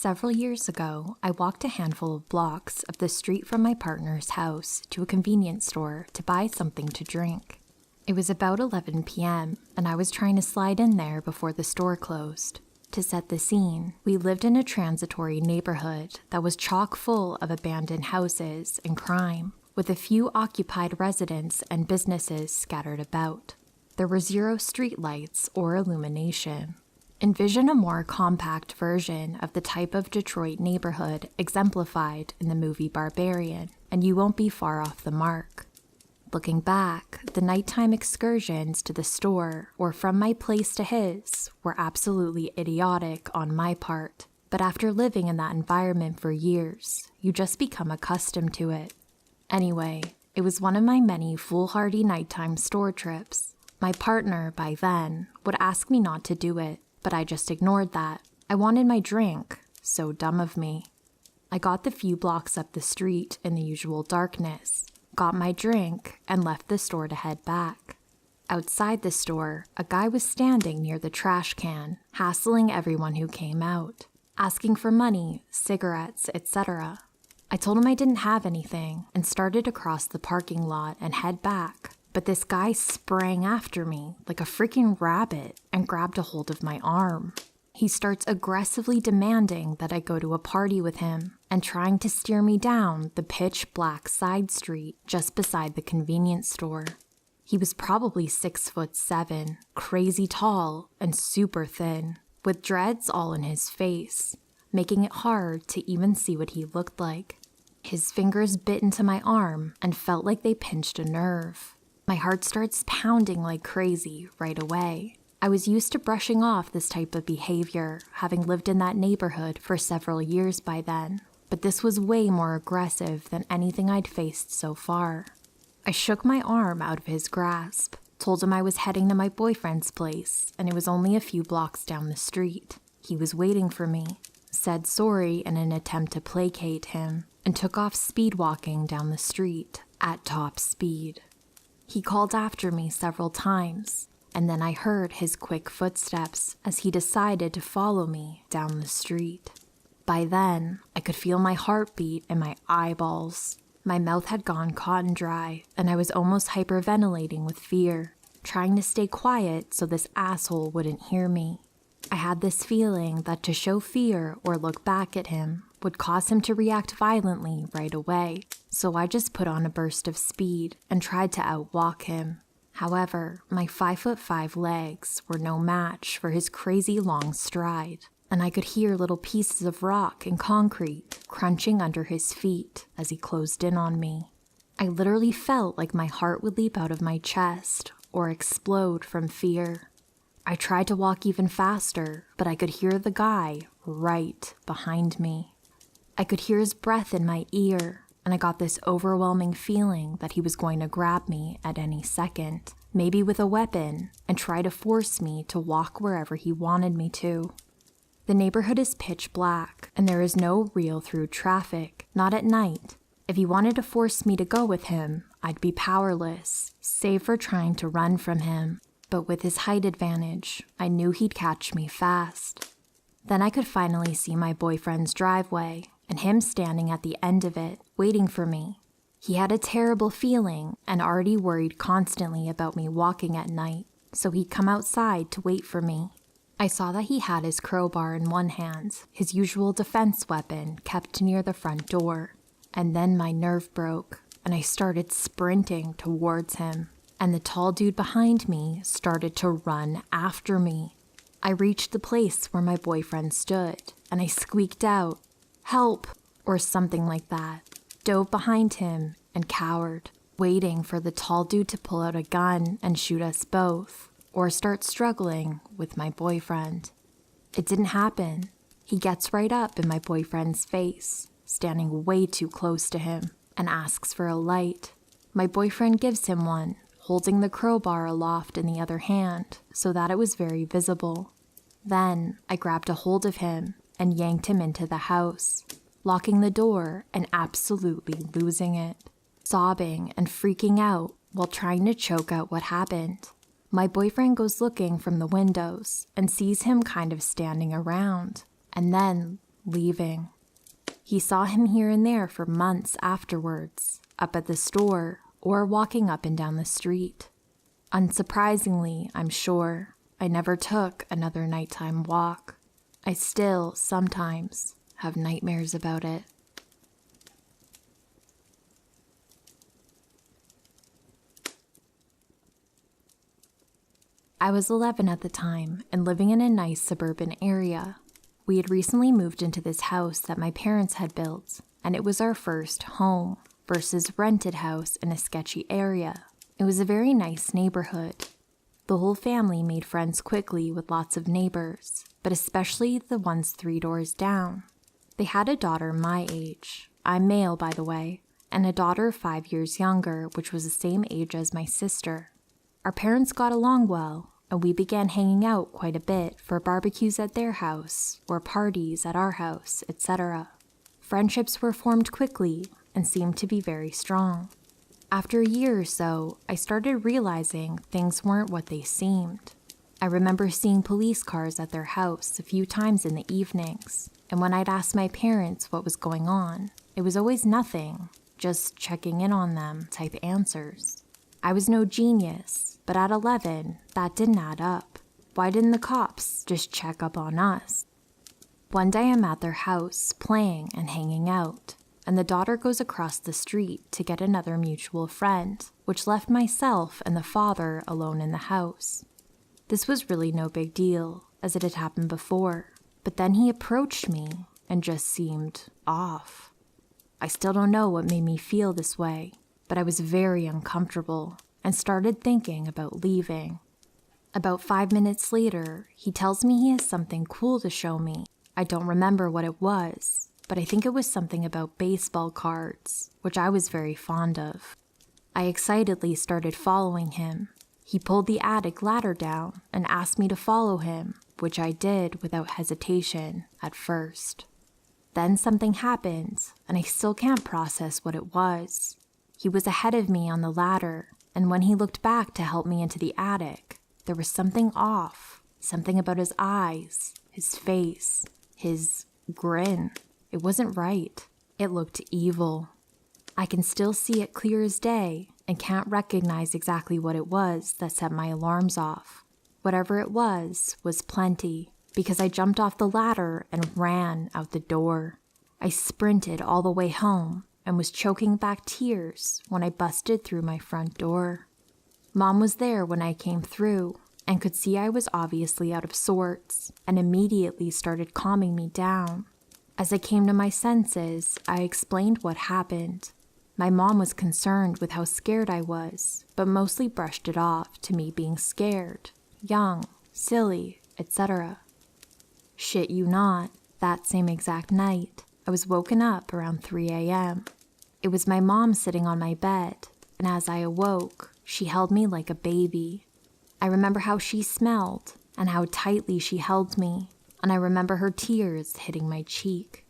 Several years ago, I walked a handful of blocks of the street from my partner's house to a convenience store to buy something to drink. It was about 11 p.m., and I was trying to slide in there before the store closed. To set the scene, we lived in a transitory neighborhood that was chock full of abandoned houses and crime, with a few occupied residents and businesses scattered about. There were 0 streetlights or illumination. Envision a more compact version of the type of Detroit neighborhood exemplified in the movie Barbarian, and you won't be far off the mark. Looking back, the nighttime excursions to the store or from my place to his were absolutely idiotic on my part, but after living in that environment for years, you just become accustomed to it. Anyway, it was one of my many foolhardy nighttime store trips. My partner, by then, would ask me not to do it, but I just ignored that. I wanted my drink. So dumb of me. I got the few blocks up the street in the usual darkness, got my drink, and left the store to head back. Outside the store, a guy was standing near the trash can, hassling everyone who came out, asking for money, cigarettes, etc. I told him I didn't have anything and started across the parking lot and head back. But this guy sprang after me like a freaking rabbit and grabbed a hold of my arm. He starts aggressively demanding that I go to a party with him and trying to steer me down the pitch-black side street just beside the convenience store. He was probably 6'7", crazy tall and super thin, with dreads all in his face, making it hard to even see what he looked like. His fingers bit into my arm and felt like they pinched a nerve. My heart starts pounding like crazy right away. I was used to brushing off this type of behavior, having lived in that neighborhood for several years by then, but this was way more aggressive than anything I'd faced so far. I shook my arm out of his grasp, told him I was heading to my boyfriend's place, and it was only a few blocks down the street. He was waiting for me, said sorry in an attempt to placate him, and took off speed walking down the street at top speed. He called after me several times, and then I heard his quick footsteps as he decided to follow me down the street. By then, I could feel my heartbeat in my eyeballs. My mouth had gone cotton dry, and I was almost hyperventilating with fear, trying to stay quiet so this asshole wouldn't hear me. I had this feeling that to show fear or look back at him would cause him to react violently right away, so I just put on a burst of speed and tried to outwalk him. However, my 5'5" legs were no match for his crazy long stride, and I could hear little pieces of rock and concrete crunching under his feet as he closed in on me. I literally felt like my heart would leap out of my chest or explode from fear. I tried to walk even faster, but I could hear the guy right behind me. I could hear his breath in my ear, and I got this overwhelming feeling that he was going to grab me at any second, maybe with a weapon, and try to force me to walk wherever he wanted me to. The neighborhood is pitch black, and there is no real through traffic, not at night. If he wanted to force me to go with him, I'd be powerless, save for trying to run from him. But with his height advantage, I knew he'd catch me fast. Then I could finally see my boyfriend's driveway, and him standing at the end of it, waiting for me. He had a terrible feeling and already worried constantly about me walking at night, so he'd come outside to wait for me. I saw that he had his crowbar in one hand, his usual defense weapon kept near the front door. And then my nerve broke, and I started sprinting towards him, and the tall dude behind me started to run after me. I reached the place where my boyfriend stood, and I squeaked out, "Help!" or something like that, dove behind him, and cowered, waiting for the tall dude to pull out a gun and shoot us both, or start struggling with my boyfriend. It didn't happen. He gets right up in my boyfriend's face, standing way too close to him, and asks for a light. My boyfriend gives him one, holding the crowbar aloft in the other hand so that it was very visible. Then I grabbed a hold of him and yanked him into the house, locking the door and absolutely losing it, sobbing and freaking out while trying to choke out what happened. My boyfriend goes looking from the windows and sees him kind of standing around, and then, leaving. He saw him here and there for months afterwards, up at the store or walking up and down the street. Unsurprisingly, I'm sure, I never took another nighttime walk. I still, sometimes, have nightmares about it. I was 11 at the time and living in a nice suburban area. We had recently moved into this house that my parents had built, and it was our first home versus rented house in a sketchy area. It was a very nice neighborhood. The whole family made friends quickly with lots of neighbors, but especially the ones 3 doors down. They had a daughter my age, I'm male by the way, and a daughter 5 years younger, which was the same age as my sister. Our parents got along well, and we began hanging out quite a bit for barbecues at their house or parties at our house, etc. Friendships were formed quickly and seemed to be very strong. After a year or so, I started realizing things weren't what they seemed. I remember seeing police cars at their house a few times in the evenings, and when I'd ask my parents what was going on, it was always nothing, just checking in on them type answers. I was no genius, but at 11, that didn't add up. Why didn't the cops just check up on us? One day I'm at their house, playing and hanging out, and the daughter goes across the street to get another mutual friend, which left myself and the father alone in the house. This was really no big deal, as it had happened before, but then he approached me and just seemed off. I still don't know what made me feel this way, but I was very uncomfortable and started thinking about leaving. About 5 minutes later, he tells me he has something cool to show me. I don't remember what it was, but I think it was something about baseball cards, which I was very fond of. I excitedly started following him. He pulled the attic ladder down and asked me to follow him, which I did without hesitation at first. Then something happened, and I still can't process what it was. He was ahead of me on the ladder, and when he looked back to help me into the attic, there was something off, something about his eyes, his face, his grin. It wasn't right. It looked evil. I can still see it clear as day and can't recognize exactly what it was that set my alarms off. Whatever it was plenty, because I jumped off the ladder and ran out the door. I sprinted all the way home and was choking back tears when I busted through my front door. Mom was there when I came through and could see I was obviously out of sorts and immediately started calming me down. As I came to my senses, I explained what happened. My mom was concerned with how scared I was, but mostly brushed it off to me being scared, young, silly, etc. Shit you not, that same exact night, I was woken up around 3 a.m. It was my mom sitting on my bed, and as I awoke, she held me like a baby. I remember how she smelled and how tightly she held me, and I remember her tears hitting my cheek.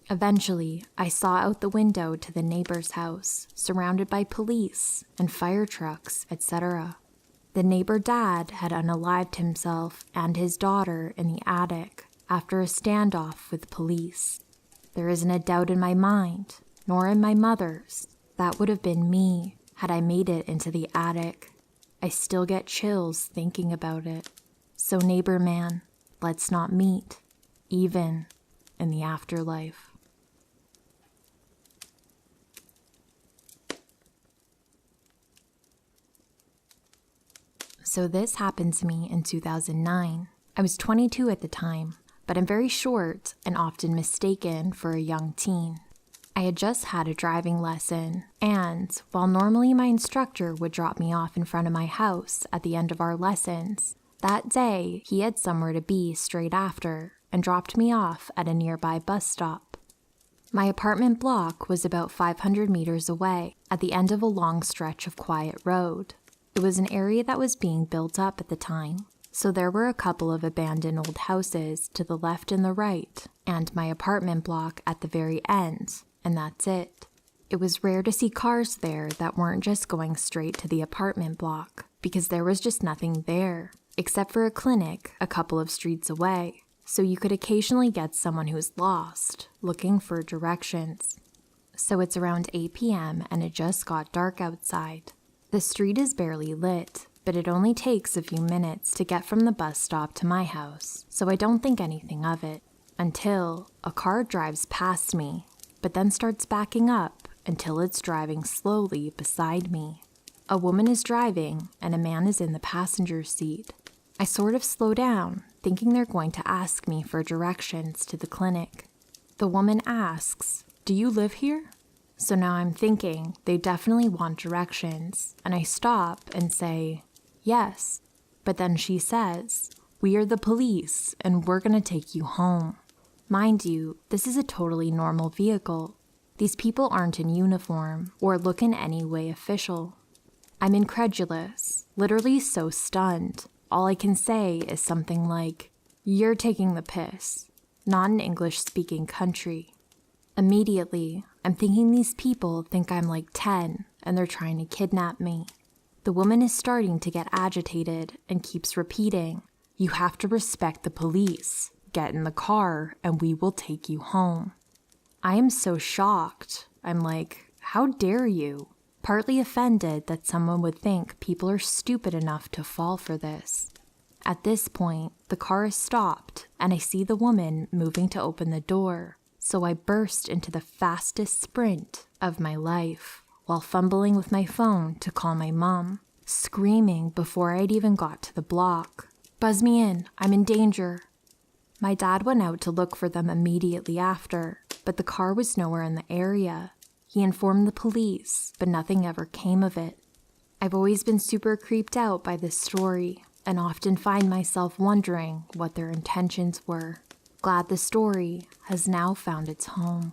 Eventually, I saw out the window to the neighbor's house, surrounded by police and fire trucks, etc. The neighbor dad had unalived himself and his daughter in the attic after a standoff with police. There isn't a doubt in my mind, nor in my mother's. That would have been me had I made it into the attic. I still get chills thinking about it. So neighbor man, let's not meet, even in the afterlife. So this happened to me in 2009. I was 22 at the time, but I'm very short and often mistaken for a young teen. I had just had a driving lesson, and while normally my instructor would drop me off in front of my house at the end of our lessons, that day he had somewhere to be straight after and dropped me off at a nearby bus stop. My apartment block was about 500 meters away at the end of a long stretch of quiet road. It was an area that was being built up at the time, so there were a couple of abandoned old houses to the left and the right, and my apartment block at the very end, and that's it. It was rare to see cars there that weren't just going straight to the apartment block, because there was just nothing there, except for a clinic a couple of streets away. so you could occasionally get someone who's lost, looking for directions. So it's around 8 p.m. and it just got dark outside. The street is barely lit, but it only takes a few minutes to get from the bus stop to my house, so I don't think anything of it, until a car drives past me, but then starts backing up until it's driving slowly beside me. A woman is driving and a man is in the passenger seat. I sort of slow down, thinking they're going to ask me for directions to the clinic. The woman asks, "Do you live here?" So now I'm thinking they definitely want directions, and I stop and say, "Yes." But then she says, "We are the police and we're gonna take you home." Mind you, this is a totally normal vehicle. These people aren't in uniform or look in any way official. I'm incredulous, literally so stunned. All I can say is something like, "You're taking the piss," not an English-speaking country. Immediately, I'm thinking these people think I'm like 10 and they're trying to kidnap me. The woman is starting to get agitated and keeps repeating, "You have to respect the police. Get in the car and we will take you home." I am so shocked. I'm like, "How dare you?" Partly offended that someone would think people are stupid enough to fall for this. At this point, the car is stopped and I see the woman moving to open the door, so I burst into the fastest sprint of my life while fumbling with my phone to call my mom, screaming before I'd even got to the block, "Buzz me in, I'm in danger." My dad went out to look for them immediately after, but the car was nowhere in the area. He informed the police, but nothing ever came of it. I've always been super creeped out by this story and often find myself wondering what their intentions were. Glad the story has now found its home.